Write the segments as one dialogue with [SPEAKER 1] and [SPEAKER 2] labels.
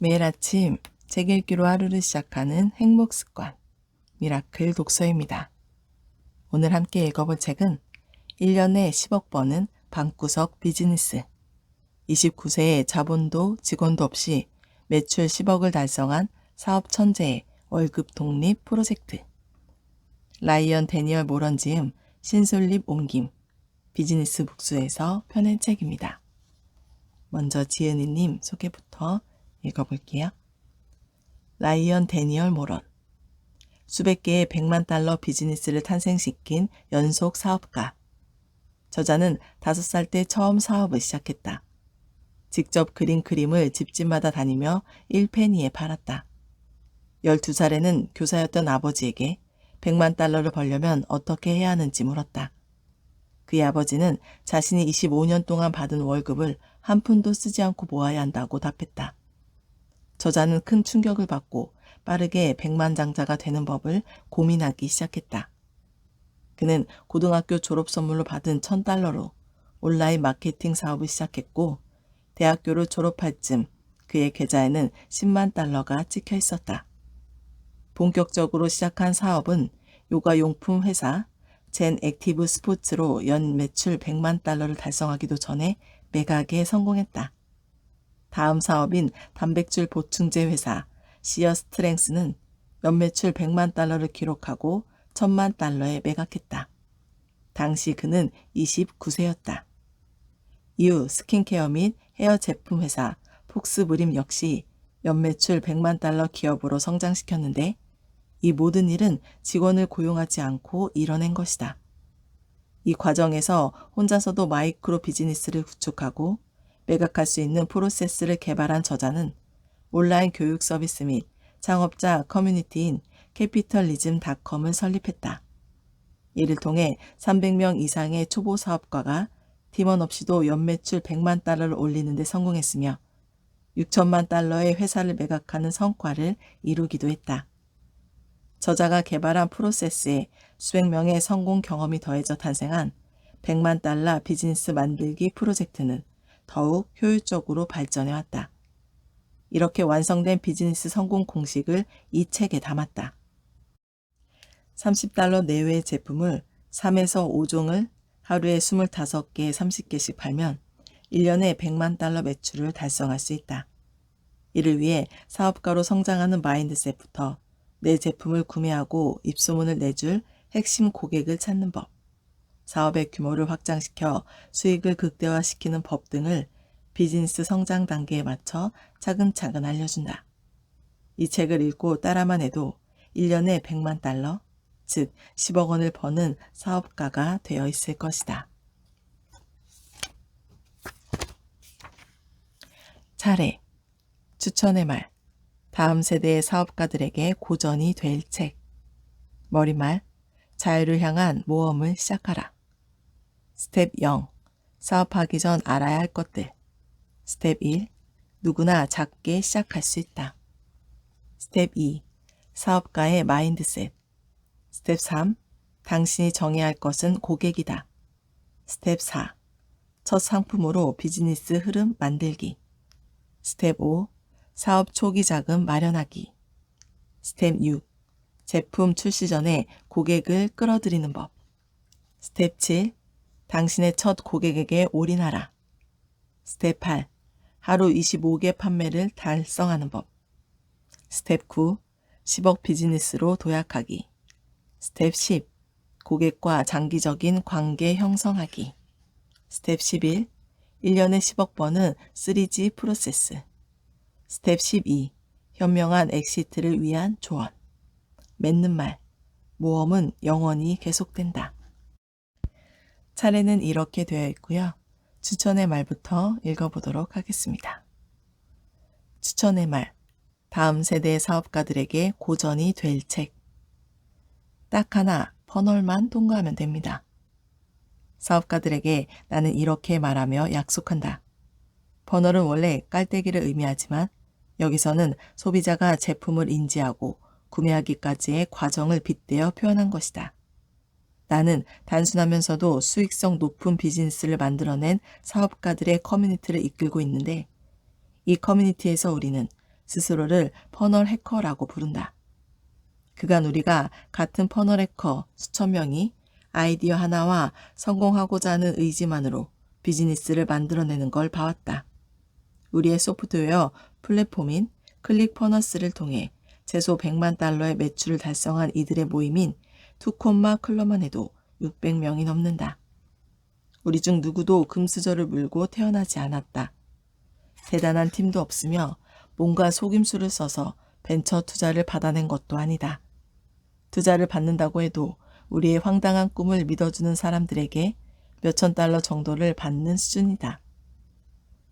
[SPEAKER 1] 매일 아침 책 읽기로 하루를 시작하는 행복 습관, 미라클 독서입니다. 오늘 함께 읽어볼 책은 1년에 10억 버는 방구석 비즈니스, 29세의 자본도 직원도 없이 매출 10억을 달성한 사업 천재의 월급 독립 프로젝트, 라이언 데니얼 모런 지음 신솔립 옮김, 비즈니스 북스에서 펴낸 책입니다. 먼저 지은이님 소개부터 읽어볼게요. 라이언 데니얼 모런. 수백 개의 100만 달러 비즈니스를 탄생시킨 연속 사업가. 저자는 5살 때 처음 사업을 시작했다. 직접 그린 그림을 집집마다 다니며 1페니에 팔았다. 12살에는 교사였던 아버지에게 100만 달러를 벌려면 어떻게 해야 하는지 물었다. 그의 아버지는 자신이 25년 동안 받은 월급을 한 푼도 쓰지 않고 모아야 한다고 답했다. 저자는 큰 충격을 받고 빠르게 백만장자가 되는 법을 고민하기 시작했다. 그는 고등학교 졸업 선물로 받은 1,000달러로 온라인 마케팅 사업을 시작했고 대학교를 졸업할 즈음 그의 계좌에는 10만 달러가 찍혀 있었다. 본격적으로 시작한 사업은 요가용품 회사 젠 액티브 스포츠로 연 매출 100만 달러를 달성하기도 전에 매각에 성공했다. 다음 사업인 단백질 보충제 회사 시어 스트렝스는 연매출 100만 달러를 기록하고 1,000만 달러에 매각했다. 당시 그는 29세였다. 이후 스킨케어 및 헤어 제품 회사 폭스브림 역시 연매출 100만 달러 기업으로 성장시켰는데 이 모든 일은 직원을 고용하지 않고 이뤄낸 것이다. 이 과정에서 혼자서도 마이크로 비즈니스를 구축하고 매각할 수 있는 프로세스를 개발한 저자는 온라인 교육 서비스 및 창업자 커뮤니티인 캐피털리즘닷컴을 설립했다. 이를 통해 300명 이상의 초보 사업가가 팀원 없이도 연매출 100만 달러를 올리는 데 성공했으며 6천만 달러의 회사를 매각하는 성과를 이루기도 했다. 저자가 개발한 프로세스에 수백 명의 성공 경험이 더해져 탄생한 100만 달러 비즈니스 만들기 프로젝트는 더욱 효율적으로 발전해왔다. 이렇게 완성된 비즈니스 성공 공식을 이 책에 담았다. 30달러 내외의 제품을 3에서 5종을 하루에 25개, 30개씩 팔면 1년에 100만 달러 매출을 달성할 수 있다. 이를 위해 사업가로 성장하는 마인드셋부터 내 제품을 구매하고 입소문을 내줄 핵심 고객을 찾는 법, 사업의 규모를 확장시켜 수익을 극대화시키는 법 등을 비즈니스 성장 단계에 맞춰 차근차근 알려준다. 이 책을 읽고 따라만 해도 1년에 100만 달러, 즉 10억 원을 버는 사업가가 되어 있을 것이다. 차례, 추천의 말, 다음 세대의 사업가들에게 고전이 될 책. 머리말, 자유를 향한 모험을 시작하라. 스텝 0, 사업하기 전 알아야 할 것들. 스텝 1, 누구나 작게 시작할 수 있다. 스텝 2, 사업가의 마인드셋. 스텝 3, 당신이 정해야 할 것은 고객이다. 스텝 4, 첫 상품으로 비즈니스 흐름 만들기. 스텝 5, 사업 초기 자금 마련하기. 스텝 6, 제품 출시 전에 고객을 끌어들이는 법. 스텝 7, 당신의 첫 고객에게 올인하라. 스텝 8, 하루 25개 판매를 달성하는 법. 스텝 9, 10억 비즈니스로 도약하기. 스텝 10, 고객과 장기적인 관계 형성하기. 스텝 11, 1년에 10억 버는 3G 프로세스. 스텝 12, 현명한 엑시트를 위한 조언. 맺는 말, 모험은 영원히 계속된다. 차례는 이렇게 되어 있고요. 추천의 말부터 읽어보도록 하겠습니다. 추천의 말, 다음 세대의 사업가들에게 고전이 될 책. 딱 하나, 퍼널만 통과하면 됩니다. 사업가들에게 나는 이렇게 말하며 약속한다. 퍼널은 원래 깔때기를 의미하지만 여기서는 소비자가 제품을 인지하고 구매하기까지의 과정을 빗대어 표현한 것이다. 나는 단순하면서도 수익성 높은 비즈니스를 만들어낸 사업가들의 커뮤니티를 이끌고 있는데 이 커뮤니티에서 우리는 스스로를 퍼널 해커라고 부른다. 그간 우리가 같은 퍼널 해커 수천 명이 아이디어 하나와 성공하고자 하는 의지만으로 비즈니스를 만들어내는 걸 봐왔다. 우리의 소프트웨어 플랫폼인 클릭퍼너스를 통해 최소 100만 달러의 매출을 달성한 이들의 모임인 투콤마 클럽만 해도 600명이 넘는다. 우리 중 누구도 금수저를 물고 태어나지 않았다. 대단한 팀도 없으며 뭔가 속임수를 써서 벤처 투자를 받아낸 것도 아니다. 투자를 받는다고 해도 우리의 황당한 꿈을 믿어주는 사람들에게 몇천 달러 정도를 받는 수준이다.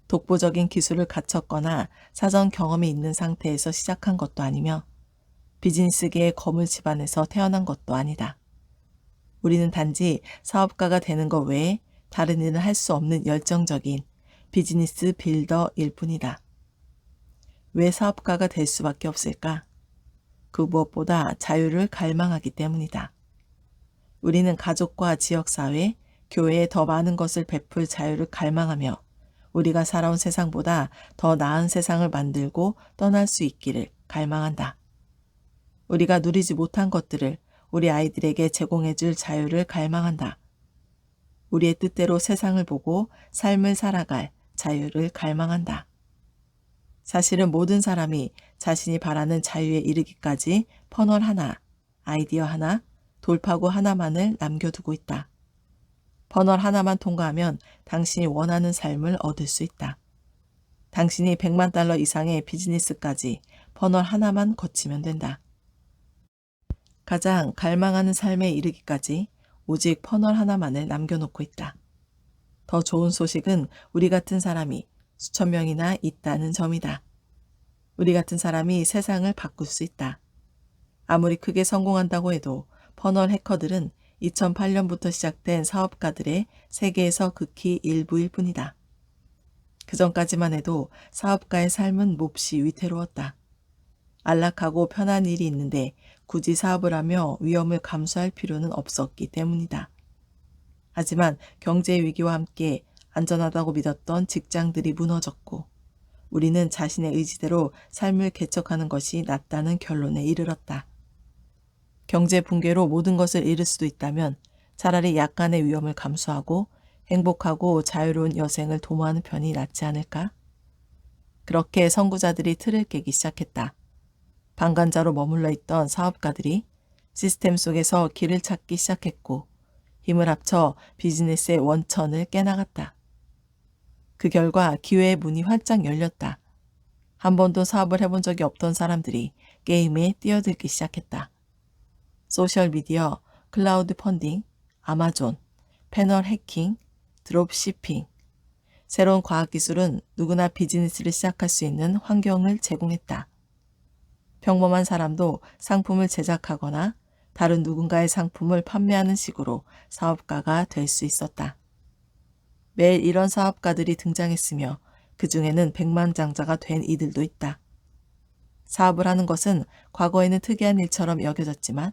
[SPEAKER 1] 독보적인 기술을 갖췄거나 사전 경험이 있는 상태에서 시작한 것도 아니며 비즈니스계의 거물 집안에서 태어난 것도 아니다. 우리는 단지 사업가가 되는 것 외에 다른 일을 할 수 없는 열정적인 비즈니스 빌더일 뿐이다. 왜 사업가가 될 수밖에 없을까? 그 무엇보다 자유를 갈망하기 때문이다. 우리는 가족과 지역사회, 교회에 더 많은 것을 베풀 자유를 갈망하며 우리가 살아온 세상보다 더 나은 세상을 만들고 떠날 수 있기를 갈망한다. 우리가 누리지 못한 것들을 우리 아이들에게 제공해줄 자유를 갈망한다. 우리의 뜻대로 세상을 보고 삶을 살아갈 자유를 갈망한다. 사실은 모든 사람이 자신이 바라는 자유에 이르기까지 퍼널 하나, 아이디어 하나, 돌파구 하나만을 남겨두고 있다. 퍼널 하나만 통과하면 당신이 원하는 삶을 얻을 수 있다. 당신이 100만 달러 이상의 비즈니스까지 퍼널 하나만 거치면 된다. 가장 갈망하는 삶에 이르기까지 오직 퍼널 하나만을 남겨놓고 있다. 더 좋은 소식은 우리 같은 사람이 수천 명이나 있다는 점이다. 우리 같은 사람이 세상을 바꿀 수 있다. 아무리 크게 성공한다고 해도 퍼널 해커들은 2008년부터 시작된 사업가들의 세계에서 극히 일부일 뿐이다. 그 전까지만 해도 사업가의 삶은 몹시 위태로웠다. 안락하고 편한 일이 있는데 굳이 사업을 하며 위험을 감수할 필요는 없었기 때문이다. 하지만 경제 위기와 함께 안전하다고 믿었던 직장들이 무너졌고 우리는 자신의 의지대로 삶을 개척하는 것이 낫다는 결론에 이르렀다. 경제 붕괴로 모든 것을 잃을 수도 있다면 차라리 약간의 위험을 감수하고 행복하고 자유로운 여생을 도모하는 편이 낫지 않을까? 그렇게 선구자들이 틀을 깨기 시작했다. 방관자로 머물러 있던 사업가들이 시스템 속에서 길을 찾기 시작했고 힘을 합쳐 비즈니스의 원천을 깨나갔다. 그 결과 기회의 문이 활짝 열렸다. 한 번도 사업을 해본 적이 없던 사람들이 게임에 뛰어들기 시작했다. 소셜미디어, 클라우드 펀딩, 아마존, 패널 해킹, 드롭시핑. 새로운 과학기술은 누구나 비즈니스를 시작할 수 있는 환경을 제공했다. 평범한 사람도 상품을 제작하거나 다른 누군가의 상품을 판매하는 식으로 사업가가 될 수 있었다. 매일 이런 사업가들이 등장했으며 그 중에는 백만장자가 된 이들도 있다. 사업을 하는 것은 과거에는 특이한 일처럼 여겨졌지만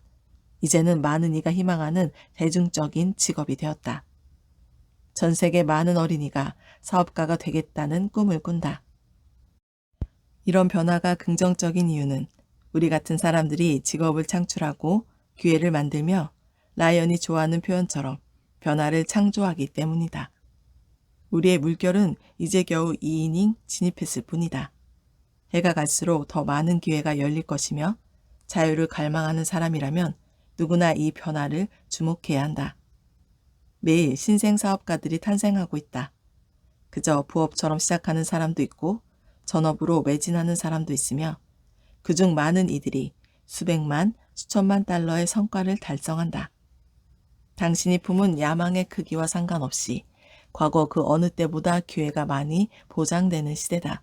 [SPEAKER 1] 이제는 많은 이가 희망하는 대중적인 직업이 되었다. 전 세계 많은 어린이가 사업가가 되겠다는 꿈을 꾼다. 이런 변화가 긍정적인 이유는 우리 같은 사람들이 직업을 창출하고 기회를 만들며 라이언이 좋아하는 표현처럼 변화를 창조하기 때문이다. 우리의 물결은 이제 겨우 2이닝 진입했을 뿐이다. 해가 갈수록 더 많은 기회가 열릴 것이며 자유를 갈망하는 사람이라면 누구나 이 변화를 주목해야 한다. 매일 신생 사업가들이 탄생하고 있다. 그저 부업처럼 시작하는 사람도 있고 전업으로 매진하는 사람도 있으며 그중 많은 이들이 수백만, 수천만 달러의 성과를 달성한다. 당신이 품은 야망의 크기와 상관없이 과거 그 어느 때보다 기회가 많이 보장되는 시대다.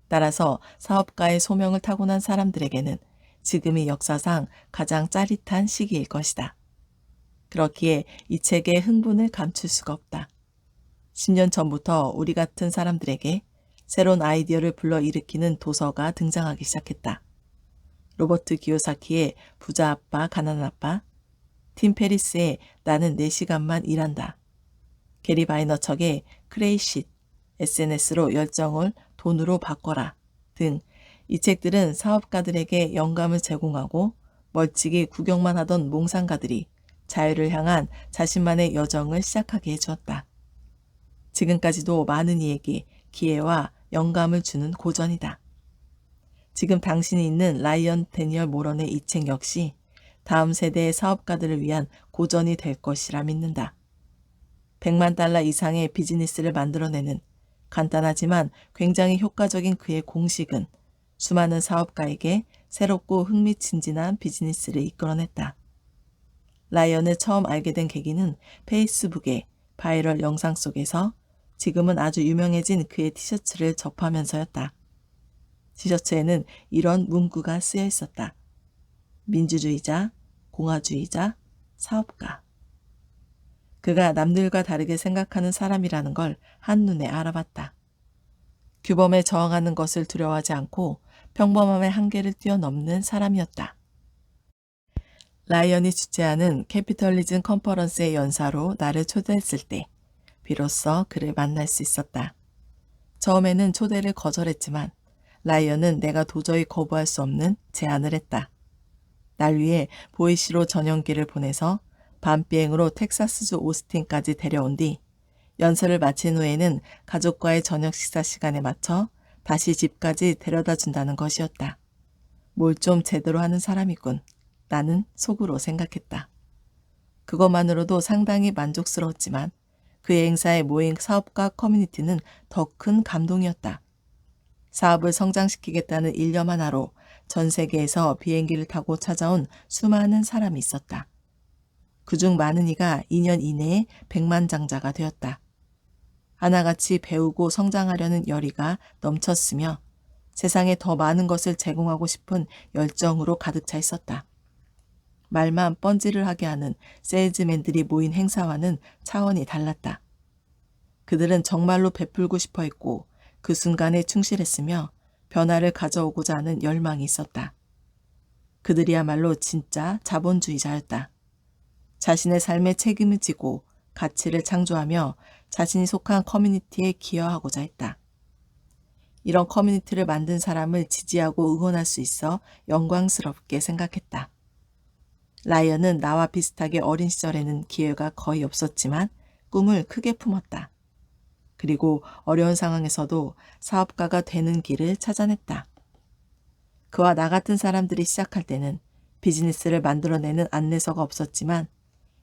[SPEAKER 1] 따라서 사업가의 소명을 타고난 사람들에게는 지금이 역사상 가장 짜릿한 시기일 것이다. 그렇기에 이 책의 흥분을 감출 수가 없다. 10년 전부터 우리 같은 사람들에게 새로운 아이디어를 불러일으키는 도서가 등장하기 시작했다. 로버트 기요사키의 부자 아빠, 가난한 아빠, 팀 페리스의 나는 4시간만 일한다, 게리 바이너척의 크레이쉿, SNS로 열정을 돈으로 바꿔라 등 이 책들은 사업가들에게 영감을 제공하고 멀찍이 구경만 하던 몽상가들이 자유를 향한 자신만의 여정을 시작하게 해주었다. 지금까지도 많은 이에게 기회와 영감을 주는 고전이다. 지금 당신이 있는 라이언 데니얼 모런의 이 책 역시 다음 세대의 사업가들을 위한 고전이 될 것이라 믿는다. 100만 달러 이상의 비즈니스를 만들어내는 간단하지만 굉장히 효과적인 그의 공식은 수많은 사업가에게 새롭고 흥미진진한 비즈니스를 이끌어냈다. 라이언을 처음 알게 된 계기는 페이스북의 바이럴 영상 속에서 지금은 아주 유명해진 그의 티셔츠를 접하면서였다. 티셔츠에는 이런 문구가 쓰여 있었다. 민주주의자, 공화주의자, 사업가. 그가 남들과 다르게 생각하는 사람이라는 걸 한눈에 알아봤다. 규범에 저항하는 것을 두려워하지 않고 평범함의 한계를 뛰어넘는 사람이었다. 라이언이 주최하는 캐피털리즘 컨퍼런스의 연사로 나를 초대했을 때 비로소 그를 만날 수 있었다. 처음에는 초대를 거절했지만 라이언은 내가 도저히 거부할 수 없는 제안을 했다. 날 위해 보이시로 전용기를 보내서 밤비행으로 텍사스주 오스틴까지 데려온 뒤 연설을 마친 후에는 가족과의 저녁 식사 시간에 맞춰 다시 집까지 데려다 준다는 것이었다. 뭘 좀 제대로 하는 사람이군. 나는 속으로 생각했다. 그것만으로도 상당히 만족스러웠지만 그의 행사에 모인 사업가 커뮤니티는 더 큰 감동이었다. 사업을 성장시키겠다는 일념 하나로 전 세계에서 비행기를 타고 찾아온 수많은 사람이 있었다. 그중 많은 이가 2년 이내에 백만장자가 되었다. 하나같이 배우고 성장하려는 열의가 넘쳤으며 세상에 더 많은 것을 제공하고 싶은 열정으로 가득 차 있었다. 말만 뻔지를 하게 하는 세일즈맨들이 모인 행사와는 차원이 달랐다. 그들은 정말로 베풀고 싶어 했고 그 순간에 충실했으며 변화를 가져오고자 하는 열망이 있었다. 그들이야말로 진짜 자본주의자였다. 자신의 삶에 책임을 지고 가치를 창조하며 자신이 속한 커뮤니티에 기여하고자 했다. 이런 커뮤니티를 만든 사람을 지지하고 응원할 수 있어 영광스럽게 생각했다. 라이언은 나와 비슷하게 어린 시절에는 기회가 거의 없었지만 꿈을 크게 품었다. 그리고 어려운 상황에서도 사업가가 되는 길을 찾아냈다. 그와 나 같은 사람들이 시작할 때는 비즈니스를 만들어내는 안내서가 없었지만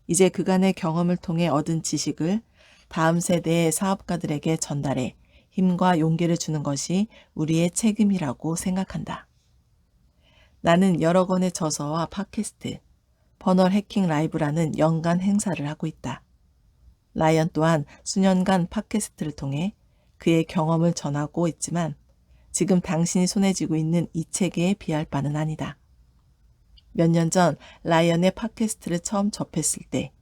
[SPEAKER 1] 이제 그간의 경험을 통해 얻은 지식을 다음 세대의 사업가들에게 전달해 힘과 용기를 주는 것이 우리의 책임이라고 생각한다. 나는 여러 권의 저서와 팟캐스트, 퍼널 해킹 라이브라는 연간 행사를 하고 있다. 라이언 또한 수년간 팟캐스트를 통해 그의 경험을 전하고 있지만 지금 당신이 손에 쥐고 있는 이 책에 비할 바는 아니다. 몇 년 전 라이언의 팟캐스트를 처음 접했을 때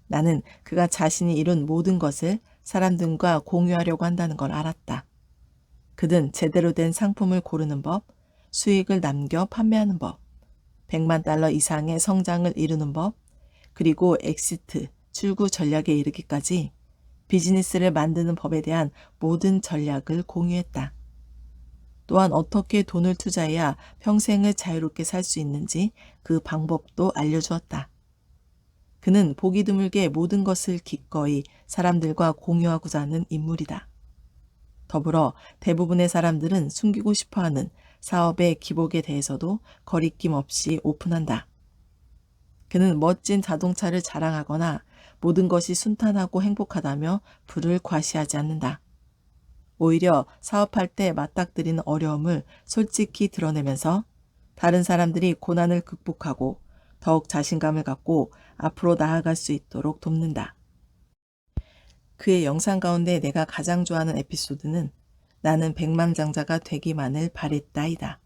[SPEAKER 1] 나는 그가 자신이 이룬 모든 것을 사람들과 공유하려고 한다는 걸 알았다. 그는 제대로 된 상품을 고르는 법, 수익을 남겨 판매하는 법, 100만 달러 이상의 성장을 이루는 법, 그리고 엑시트, 출구 전략에 이르기까지 비즈니스를 만드는 법에 대한 모든 전략을 공유했다. 또한 어떻게 돈을 투자해야 평생을 자유롭게 살 수 있는지 그 방법도 알려주었다. 그는 보기 드물게 모든 것을 기꺼이 사람들과 공유하고자 하는 인물이다. 더불어 대부분의 사람들은 숨기고 싶어하는 사업의 기복에 대해서도 거리낌 없이 오픈한다. 그는 멋진 자동차를 자랑하거나 모든 것이 순탄하고 행복하다며 부를 과시하지 않는다. 오히려 사업할 때 맞닥뜨리는 어려움을 솔직히 드러내면서 다른 사람들이 고난을 극복하고 더욱 자신감을 갖고 앞으로 나아갈 수 있도록 돕는다. 그의 영상 가운데 내가 가장 좋아하는 에피소드는 나는 백만장자가 되기만을 바랬다이다.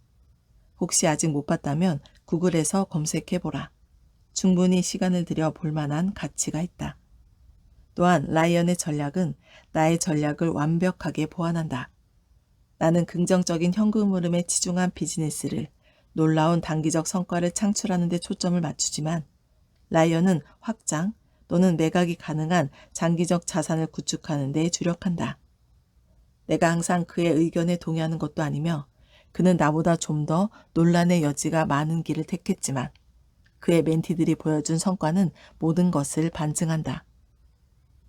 [SPEAKER 1] 혹시 아직 못 봤다면 구글에서 검색해보라. 충분히 시간을 들여 볼만한 가치가 있다. 또한 라이언의 전략은 나의 전략을 완벽하게 보완한다. 나는 긍정적인 현금 흐름에 치중한 비즈니스를 놀라운 단기적 성과를 창출하는 데 초점을 맞추지만 라이언은 확장 또는 매각이 가능한 장기적 자산을 구축하는 데 주력한다. 내가 항상 그의 의견에 동의하는 것도 아니며 그는 나보다 좀 더 논란의 여지가 많은 길을 택했지만 그의 멘티들이 보여준 성과는 모든 것을 반증한다.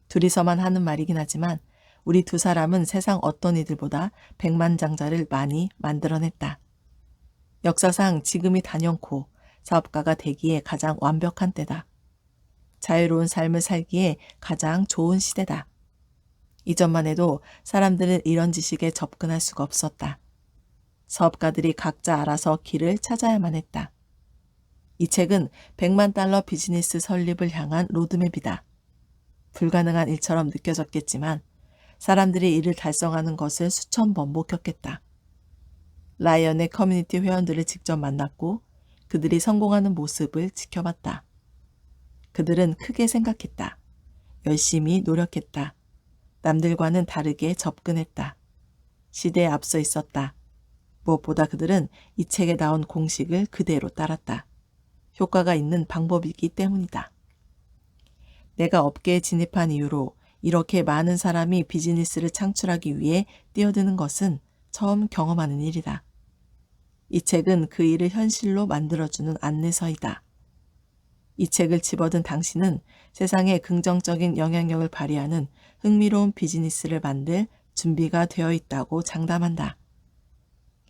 [SPEAKER 1] 둘이서만 하는 말이긴 하지만 우리 두 사람은 세상 어떤 이들보다 백만장자를 많이 만들어냈다. 역사상 지금이 단연코 사업가가 되기에 가장 완벽한 때다. 자유로운 삶을 살기에 가장 좋은 시대다. 이전만 해도 사람들은 이런 지식에 접근할 수가 없었다. 사업가들이 각자 알아서 길을 찾아야만 했다. 이 책은 100만 달러 비즈니스 설립을 향한 로드맵이다. 불가능한 일처럼 느껴졌겠지만 사람들이 이를 달성하는 것을 수천 번 목격했다. 라이언의 커뮤니티 회원들을 직접 만났고 그들이 성공하는 모습을 지켜봤다. 그들은 크게 생각했다. 열심히 노력했다. 남들과는 다르게 접근했다. 시대에 앞서 있었다. 무엇보다 그들은 이 책에 나온 공식을 그대로 따랐다. 효과가 있는 방법이기 때문이다. 내가 업계에 진입한 이후로 이렇게 많은 사람이 비즈니스를 창출하기 위해 뛰어드는 것은 처음 경험하는 일이다. 이 책은 그 일을 현실로 만들어주는 안내서이다. 이 책을 집어든 당신은 세상에 긍정적인 영향력을 발휘하는 흥미로운 비즈니스를 만들 준비가 되어 있다고 장담한다.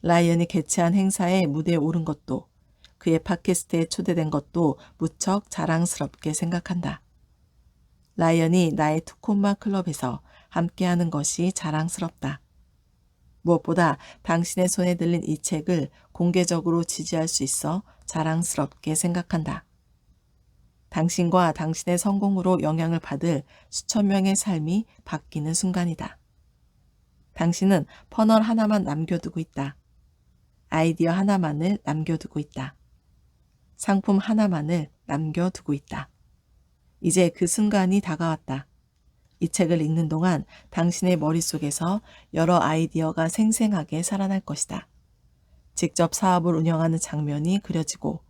[SPEAKER 1] 라이언이 개최한 행사에 무대에 오른 것도 그의 팟캐스트에 초대된 것도 무척 자랑스럽게 생각한다. 라이언이 나의 투콤마 클럽에서 함께하는 것이 자랑스럽다. 무엇보다 당신의 손에 들린 이 책을 공개적으로 지지할 수 있어 자랑스럽게 생각한다. 당신과 당신의 성공으로 영향을 받을 수천 명의 삶이 바뀌는 순간이다. 당신은 퍼널 하나만 남겨두고 있다. 아이디어 하나만을 남겨두고 있다. 상품 하나만을 남겨두고 있다. 이제 그 순간이 다가왔다. 이 책을 읽는 동안 당신의 머릿속에서 여러 아이디어가 생생하게 살아날 것이다. 직접 사업을 운영하는 장면이 그려지고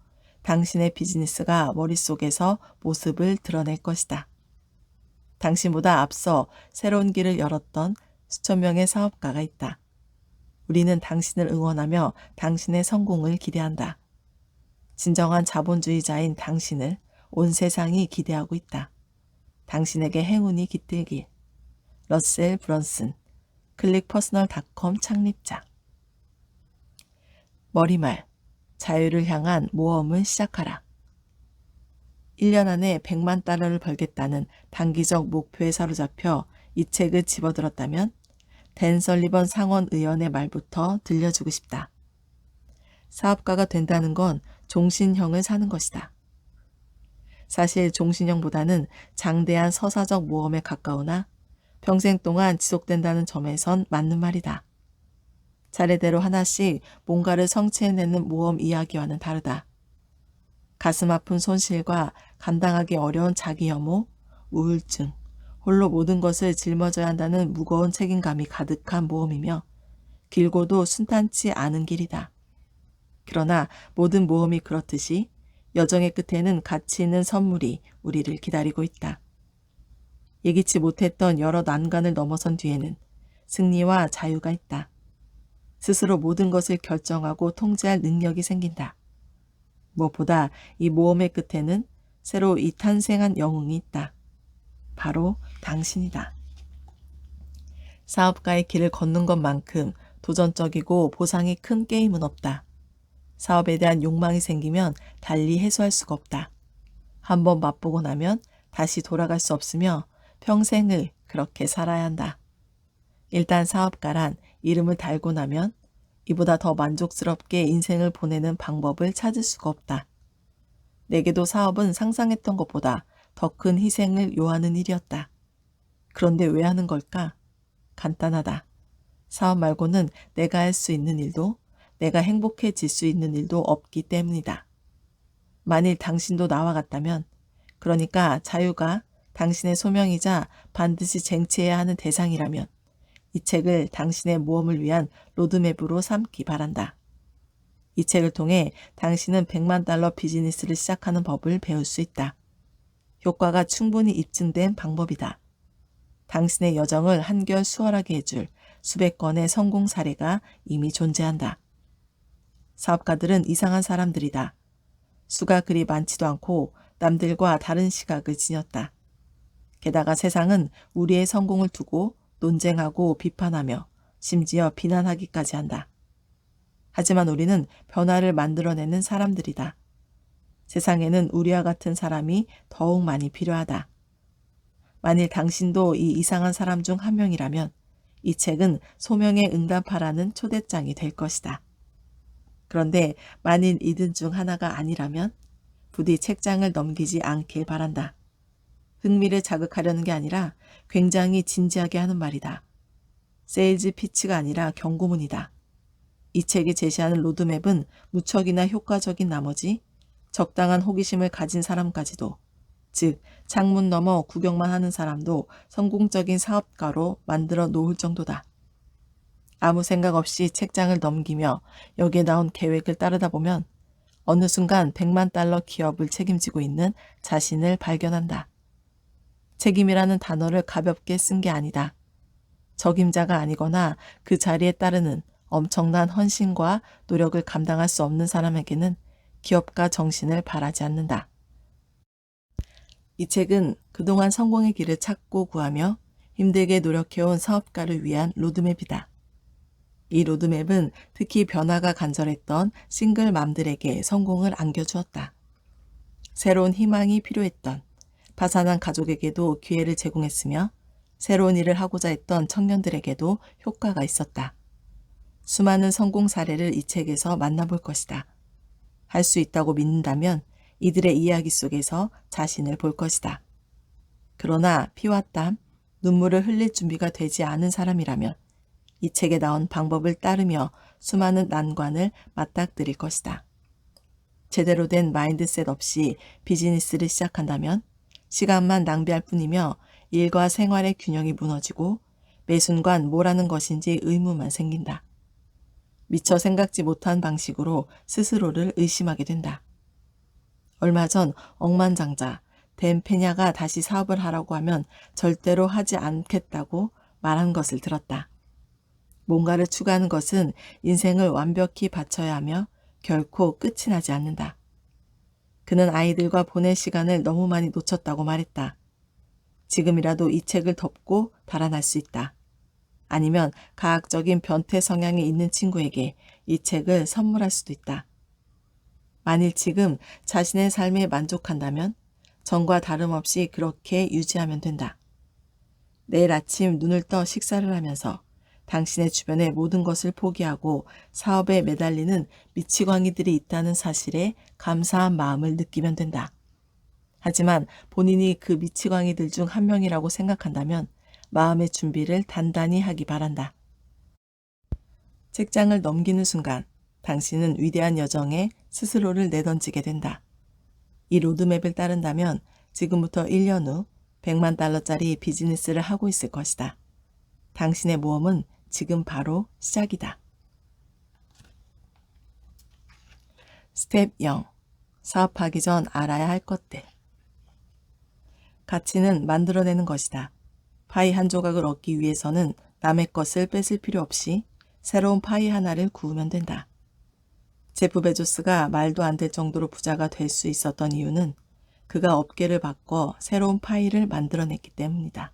[SPEAKER 1] 당신의 비즈니스가 머릿속에서 모습을 드러낼 것이다. 당신보다 앞서 새로운 길을 열었던 수천 명의 사업가가 있다. 우리는 당신을 응원하며 당신의 성공을 기대한다. 진정한 자본주의자인 당신을 온 세상이 기대하고 있다. 당신에게 행운이 깃들길. 러셀 브런슨, 클릭퍼스널.com 창립자. 머리말, 자유를 향한 모험을 시작하라. 1년 안에 100만 달러를 벌겠다는 단기적 목표에 사로잡혀 이 책을 집어들었다면 댄 설리번 상원 의원의 말부터 들려주고 싶다. 사업가가 된다는 건 종신형을 사는 것이다. 사실 종신형보다는 장대한 서사적 모험에 가까우나 평생 동안 지속된다는 점에선 맞는 말이다. 차례대로 하나씩 뭔가를 성취해내는 모험 이야기와는 다르다. 가슴 아픈 손실과 감당하기 어려운 자기 혐오, 우울증, 홀로 모든 것을 짊어져야 한다는 무거운 책임감이 가득한 모험이며 길고도 순탄치 않은 길이다. 그러나 모든 모험이 그렇듯이 여정의 끝에는 가치 있는 선물이 우리를 기다리고 있다. 예기치 못했던 여러 난관을 넘어선 뒤에는 승리와 자유가 있다. 스스로 모든 것을 결정하고 통제할 능력이 생긴다. 무엇보다 이 모험의 끝에는 새로 이 탄생한 영웅이 있다. 바로 당신이다. 사업가의 길을 걷는 것만큼 도전적이고 보상이 큰 게임은 없다. 사업에 대한 욕망이 생기면 달리 해소할 수가 없다. 한번 맛보고 나면 다시 돌아갈 수 없으며 평생을 그렇게 살아야 한다. 일단 사업가란 이름을 달고 나면 이보다 더 만족스럽게 인생을 보내는 방법을 찾을 수가 없다. 내게도 사업은 상상했던 것보다 더 큰 희생을 요하는 일이었다. 그런데 왜 하는 걸까? 간단하다. 사업 말고는 내가 할 수 있는 일도 내가 행복해질 수 있는 일도 없기 때문이다. 만일 당신도 나와 같다면, 그러니까 자유가 당신의 소명이자 반드시 쟁취해야 하는 대상이라면 이 책을 당신의 모험을 위한 로드맵으로 삼기 바란다. 이 책을 통해 당신은 100만 달러 비즈니스를 시작하는 법을 배울 수 있다. 효과가 충분히 입증된 방법이다. 당신의 여정을 한결 수월하게 해줄 수백 건의 성공 사례가 이미 존재한다. 사업가들은 이상한 사람들이다. 수가 그리 많지도 않고 남들과 다른 시각을 지녔다. 게다가 세상은 우리의 성공을 두고 논쟁하고 비판하며 심지어 비난하기까지 한다. 하지만 우리는 변화를 만들어내는 사람들이다. 세상에는 우리와 같은 사람이 더욱 많이 필요하다. 만일 당신도 이 이상한 사람 중 한 명이라면 이 책은 소명에 응답하라는 초대장이 될 것이다. 그런데 만일 이들 중 하나가 아니라면 부디 책장을 넘기지 않길 바란다. 흥미를 자극하려는 게 아니라 굉장히 진지하게 하는 말이다. 세일즈 피치가 아니라 경고문이다. 이 책이 제시하는 로드맵은 무척이나 효과적인 나머지 적당한 호기심을 가진 사람까지도, 즉 창문 너머 구경만 하는 사람도 성공적인 사업가로 만들어 놓을 정도다. 아무 생각 없이 책장을 넘기며 여기에 나온 계획을 따르다 보면 어느 순간 100만 달러 기업을 책임지고 있는 자신을 발견한다. 책임이라는 단어를 가볍게 쓴 게 아니다. 적임자가 아니거나 그 자리에 따르는 엄청난 헌신과 노력을 감당할 수 없는 사람에게는 기업가 정신을 바라지 않는다. 이 책은 그동안 성공의 길을 찾고 구하며 힘들게 노력해온 사업가를 위한 로드맵이다. 이 로드맵은 특히 변화가 간절했던 싱글맘들에게 성공을 안겨주었다. 새로운 희망이 필요했던 파산한 가족에게도 기회를 제공했으며 새로운 일을 하고자 했던 청년들에게도 효과가 있었다. 수많은 성공 사례를 이 책에서 만나볼 것이다. 할 수 있다고 믿는다면 이들의 이야기 속에서 자신을 볼 것이다. 그러나 피와 땀, 눈물을 흘릴 준비가 되지 않은 사람이라면 이 책에 나온 방법을 따르며 수많은 난관을 맞닥뜨릴 것이다. 제대로 된 마인드셋 없이 비즈니스를 시작한다면 시간만 낭비할 뿐이며 일과 생활의 균형이 무너지고 매 순간 뭘 하는 것인지 의무만 생긴다. 미처 생각지 못한 방식으로 스스로를 의심하게 된다. 얼마 전 억만장자 댄 페냐가 다시 사업을 하라고 하면 절대로 하지 않겠다고 말한 것을 들었다. 뭔가를 추구하는 것은 인생을 완벽히 바쳐야 하며 결코 끝이 나지 않는다. 그는 아이들과 보낼 시간을 너무 많이 놓쳤다고 말했다. 지금이라도 이 책을 덮고 달아날 수 있다. 아니면 가학적인 변태 성향이 있는 친구에게 이 책을 선물할 수도 있다. 만일 지금 자신의 삶에 만족한다면 전과 다름없이 그렇게 유지하면 된다. 내일 아침 눈을 떠 식사를 하면서 당신의 주변의 모든 것을 포기하고 사업에 매달리는 미치광이들이 있다는 사실에 감사한 마음을 느끼면 된다. 하지만 본인이 그 미치광이들 중 한 명이라고 생각한다면 마음의 준비를 단단히 하기 바란다. 책장을 넘기는 순간 당신은 위대한 여정에 스스로를 내던지게 된다. 이 로드맵을 따른다면 지금부터 1년 후 100만 달러짜리 비즈니스를 하고 있을 것이다. 당신의 모험은 지금 바로 시작이다. 스텝 0. 사업하기 전 알아야 할 것들. 가치는 만들어내는 것이다. 파이 한 조각을 얻기 위해서는 남의 것을 뺏을 필요 없이 새로운 파이 하나를 구우면 된다. 제프 베조스가 말도 안 될 정도로 부자가 될 수 있었던 이유는 그가 업계를 바꿔 새로운 파이를 만들어냈기 때문이다.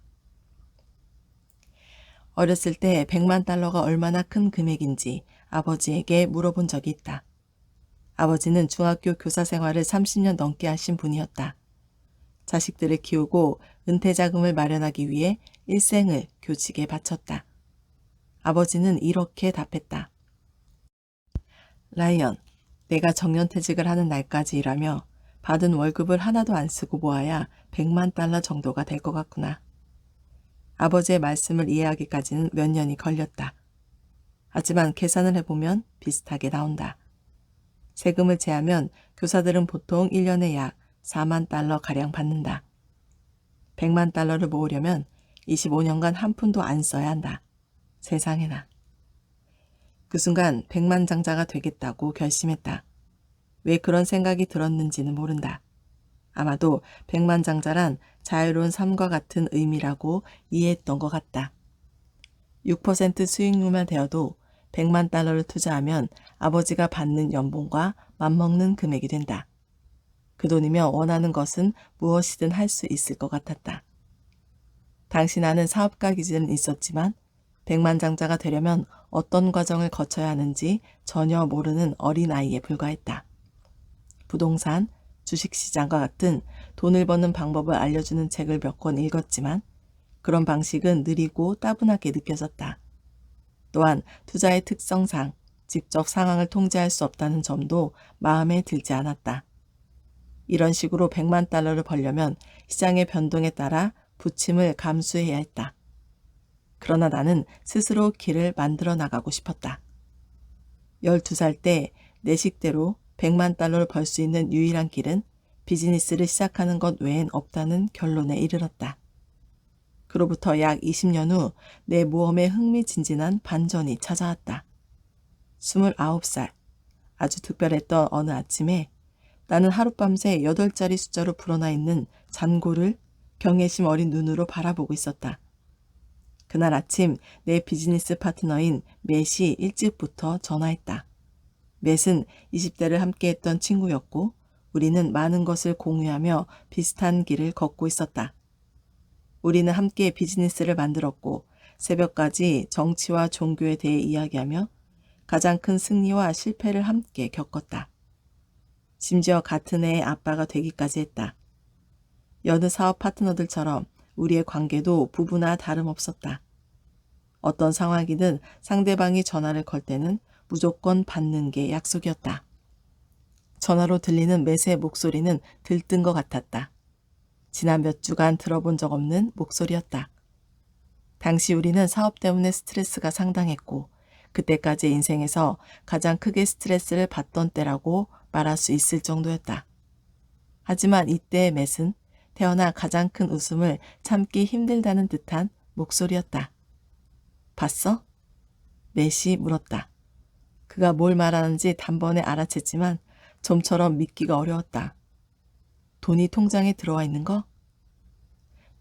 [SPEAKER 1] 어렸을 때 100만 달러가 얼마나 큰 금액인지 아버지에게 물어본 적이 있다. 아버지는 중학교 교사 생활을 30년 넘게 하신 분이었다. 자식들을 키우고 은퇴 자금을 마련하기 위해 일생을 교직에 바쳤다. 아버지는 이렇게 답했다. 라이언, 내가 정년퇴직을 하는 날까지 일하며 받은 월급을 하나도 안 쓰고 모아야 100만 달러 정도가 될 것 같구나. 아버지의 말씀을 이해하기까지는 몇 년이 걸렸다. 하지만 계산을 해보면 비슷하게 나온다. 세금을 제하면 교사들은 보통 1년에 약 4만 달러가량 받는다. 100만 달러를 모으려면 25년간 한 푼도 안 써야 한다. 세상에나. 그 순간 100만 장자가 되겠다고 결심했다. 왜 그런 생각이 들었는지는 모른다. 아마도 100만 장자란 자유로운 삶과 같은 의미라고 이해했던 것 같다. 6% 수익률만 되어도 100만 달러를 투자하면 아버지가 받는 연봉과 맞먹는 금액이 된다. 그 돈이면 원하는 것은 무엇이든 할 수 있을 것 같았다. 당시 나는 사업가 기질은 있었지만 백만장자가 되려면 어떤 과정을 거쳐야 하는지 전혀 모르는 어린아이에 불과했다. 부동산, 주식시장과 같은 돈을 버는 방법을 알려주는 책을 몇 권 읽었지만 그런 방식은 느리고 따분하게 느껴졌다. 또한 투자의 특성상 직접 상황을 통제할 수 없다는 점도 마음에 들지 않았다. 이런 식으로 100만 달러를 벌려면 시장의 변동에 따라 부침을 감수해야 했다. 그러나 나는 스스로 길을 만들어 나가고 싶었다. 12살 때 내 식대로 100만 달러를 벌 수 있는 유일한 길은 비즈니스를 시작하는 것 외엔 없다는 결론에 이르렀다. 그로부터 약 20년 후 내 모험에 흥미진진한 반전이 찾아왔다. 29살, 아주 특별했던 어느 아침에 나는 하룻밤새 8자리 숫자로 불어나 있는 잔고를 경외심 어린 눈으로 바라보고 있었다. 그날 아침 내 비즈니스 파트너인 맷이 일찍부터 전화했다. 맷은 20대를 함께했던 친구였고 우리는 많은 것을 공유하며 비슷한 길을 걷고 있었다. 우리는 함께 비즈니스를 만들었고 새벽까지 정치와 종교에 대해 이야기하며 가장 큰 승리와 실패를 함께 겪었다. 심지어 같은 해의 아빠가 되기까지 했다. 여느 사업 파트너들처럼 우리의 관계도 부부나 다름없었다. 어떤 상황이든 상대방이 전화를 걸 때는 무조건 받는 게 약속이었다. 전화로 들리는 맷의 목소리는 들뜬 것 같았다. 지난 몇 주간 들어본 적 없는 목소리였다. 당시 우리는 사업 때문에 스트레스가 상당했고 그때까지 인생에서 가장 크게 스트레스를 받던 때라고 말할 수 있을 정도였다. 하지만 이때의 맷은 태어나 가장 큰 웃음을 참기 힘들다는 듯한 목소리였다. 봤어? 맷이 물었다. 그가 뭘 말하는지 단번에 알아챘지만 좀처럼 믿기가 어려웠다. 돈이 통장에 들어와 있는 거?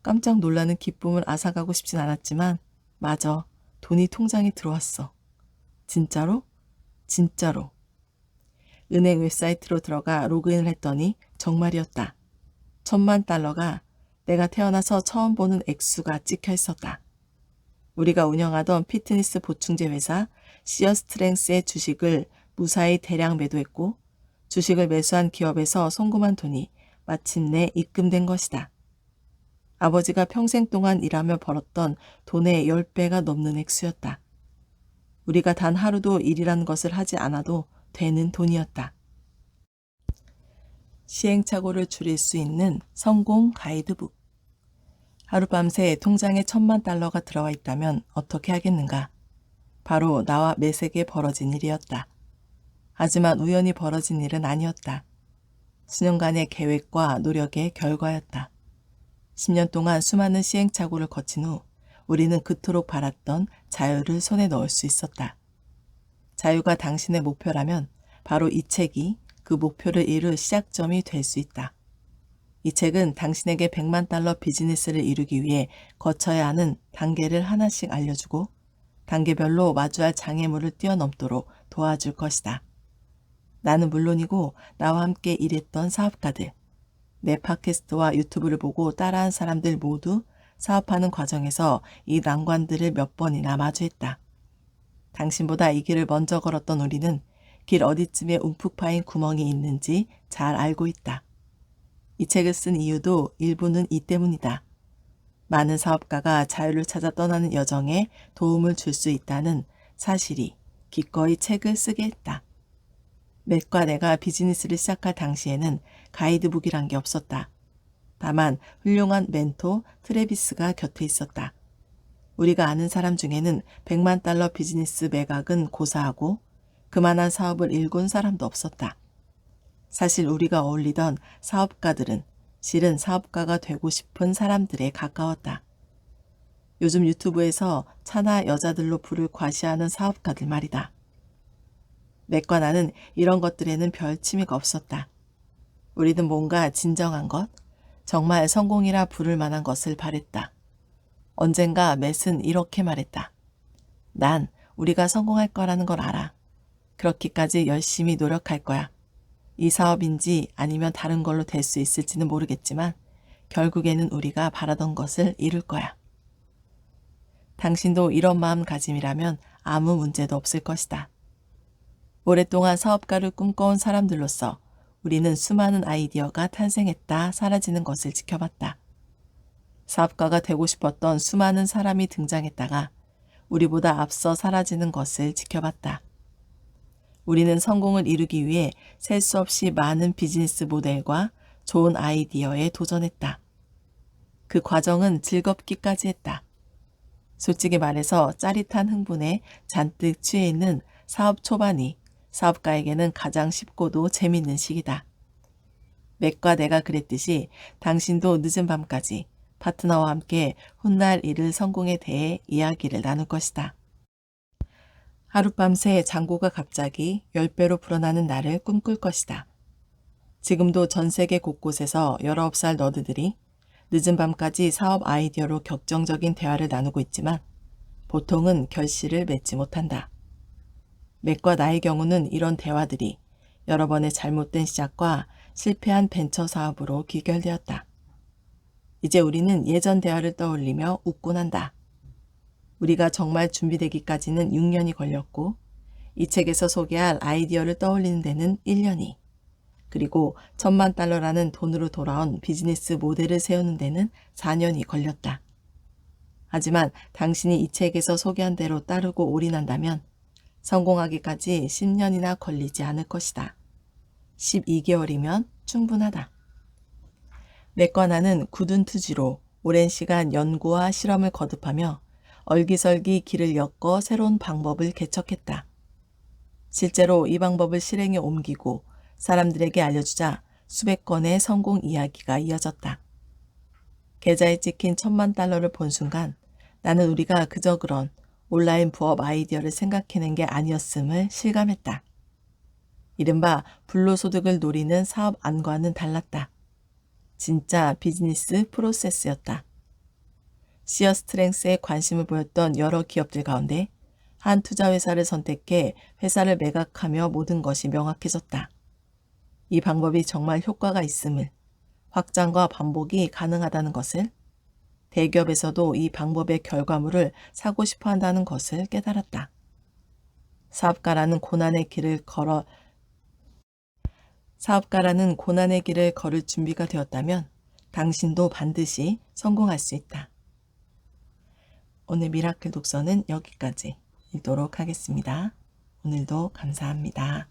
[SPEAKER 1] 깜짝 놀라는 기쁨을 앗아가고 싶진 않았지만 맞아, 돈이 통장에 들어왔어. 진짜로? 진짜로. 은행 웹사이트로 들어가 로그인을 했더니 정말이었다. 1000만 달러가 내가 태어나서 처음 보는 액수가 찍혀 있었다. 우리가 운영하던 피트니스 보충제 회사 시어스트렝스의 주식을 무사히 대량 매도했고 주식을 매수한 기업에서 송금한 돈이 마침내 입금된 것이다. 아버지가 평생 동안 일하며 벌었던 돈의 10배가 넘는 액수였다. 우리가 단 하루도 일이란 것을 하지 않아도 되는 돈이었다. 시행착오를 줄일 수 있는 성공 가이드북. 하룻밤새 통장에 1000만 달러가 들어와 있다면 어떻게 하겠는가? 바로 나와 맷에게 벌어진 일이었다. 하지만 우연히 벌어진 일은 아니었다. 수년간의 계획과 노력의 결과였다. 10년 동안 수많은 시행착오를 거친 후 우리는 그토록 바랐던 자유를 손에 넣을 수 있었다. 자유가 당신의 목표라면 바로 이 책이 그 목표를 이룰 시작점이 될 수 있다. 이 책은 당신에게 100만 달러 비즈니스를 이루기 위해 거쳐야 하는 단계를 하나씩 알려주고 단계별로 마주할 장애물을 뛰어넘도록 도와줄 것이다. 나는 물론이고 나와 함께 일했던 사업가들, 내 팟캐스트와 유튜브를 보고 따라한 사람들 모두 사업하는 과정에서 이 난관들을 몇 번이나 마주했다. 당신보다 이 길을 먼저 걸었던 우리는 길 어디쯤에 움푹 파인 구멍이 있는지 잘 알고 있다. 이 책을 쓴 이유도 일부는 이 때문이다. 많은 사업가가 자유를 찾아 떠나는 여정에 도움을 줄 수 있다는 사실이 기꺼이 책을 쓰게 했다. 맷과 내가 비즈니스를 시작할 당시에는 가이드북이란 게 없었다. 다만 훌륭한 멘토 트래비스가 곁에 있었다. 우리가 아는 사람 중에는 100만 달러 비즈니스 매각은 고사하고 그만한 사업을 일군 사람도 없었다. 사실 우리가 어울리던 사업가들은 실은 사업가가 되고 싶은 사람들에 가까웠다. 요즘 유튜브에서 차나 여자들로 부를 과시하는 사업가들 말이다. 맷과 나는 이런 것들에는 별 취미가 없었다. 우리는 뭔가 진정한 것, 정말 성공이라 부를 만한 것을 바랬다. 언젠가 맷은 이렇게 말했다. 난 우리가 성공할 거라는 걸 알아. 그렇기까지 열심히 노력할 거야. 이 사업인지 아니면 다른 걸로 될 수 있을지는 모르겠지만 결국에는 우리가 바라던 것을 이룰 거야. 당신도 이런 마음가짐이라면 아무 문제도 없을 것이다. 오랫동안 사업가를 꿈꿔온 사람들로서 우리는 수많은 아이디어가 탄생했다 사라지는 것을 지켜봤다. 사업가가 되고 싶었던 수많은 사람이 등장했다가 우리보다 앞서 사라지는 것을 지켜봤다. 우리는 성공을 이루기 위해 셀 수 없이 많은 비즈니스 모델과 좋은 아이디어에 도전했다. 그 과정은 즐겁기까지 했다. 솔직히 말해서 짜릿한 흥분에 잔뜩 취해 있는 사업 초반이 사업가에게는 가장 쉽고도 재밌는 시기다. 맥과 내가 그랬듯이 당신도 늦은 밤까지 파트너와 함께 훗날 일을 성공에 대해 이야기를 나눌 것이다. 하룻밤새 잔고가 갑자기 10배로 불어나는 날을 꿈꿀 것이다. 지금도 전 세계 곳곳에서 19살 너드들이 늦은 밤까지 사업 아이디어로 격정적인 대화를 나누고 있지만 보통은 결실을 맺지 못한다. 맥과 나의 경우는 이런 대화들이 여러 번의 잘못된 시작과 실패한 벤처 사업으로 귀결되었다. 이제 우리는 예전 대화를 떠올리며 웃곤 한다. 우리가 정말 준비되기까지는 6년이 걸렸고 이 책에서 소개할 아이디어를 떠올리는 데는 1년이, 그리고 $10,000,000라는 돈으로 돌아온 비즈니스 모델을 세우는 데는 4년이 걸렸다. 하지만 당신이 이 책에서 소개한 대로 따르고 올인한다면 성공하기까지 10년이나 걸리지 않을 것이다. 12개월이면 충분하다. 맥과 나는 굳은 투지로 오랜 시간 연구와 실험을 거듭하며 얼기설기 길을 엮어 새로운 방법을 개척했다. 실제로 이 방법을 실행에 옮기고 사람들에게 알려주자 수백 건의 성공 이야기가 이어졌다. 계좌에 찍힌 $10,000,000를 본 순간 나는 우리가 그저 그런 온라인 부업 아이디어를 생각해낸 게 아니었음을 실감했다. 이른바 불로소득을 노리는 사업 안과는 달랐다. 진짜 비즈니스 프로세스였다. 시어스트렝스에 관심을 보였던 여러 기업들 가운데 한 투자회사를 선택해 회사를 매각하며 모든 것이 명확해졌다. 이 방법이 정말 효과가 있음을, 확장과 반복이 가능하다는 것을, 대기업에서도 이 방법의 결과물을 사고 싶어 한다는 것을 깨달았다. 사업가라는 고난의 길을 걸을 준비가 되었다면 당신도 반드시 성공할 수 있다. 오늘 미라클 독서는 여기까지 읽도록 하겠습니다. 오늘도 감사합니다.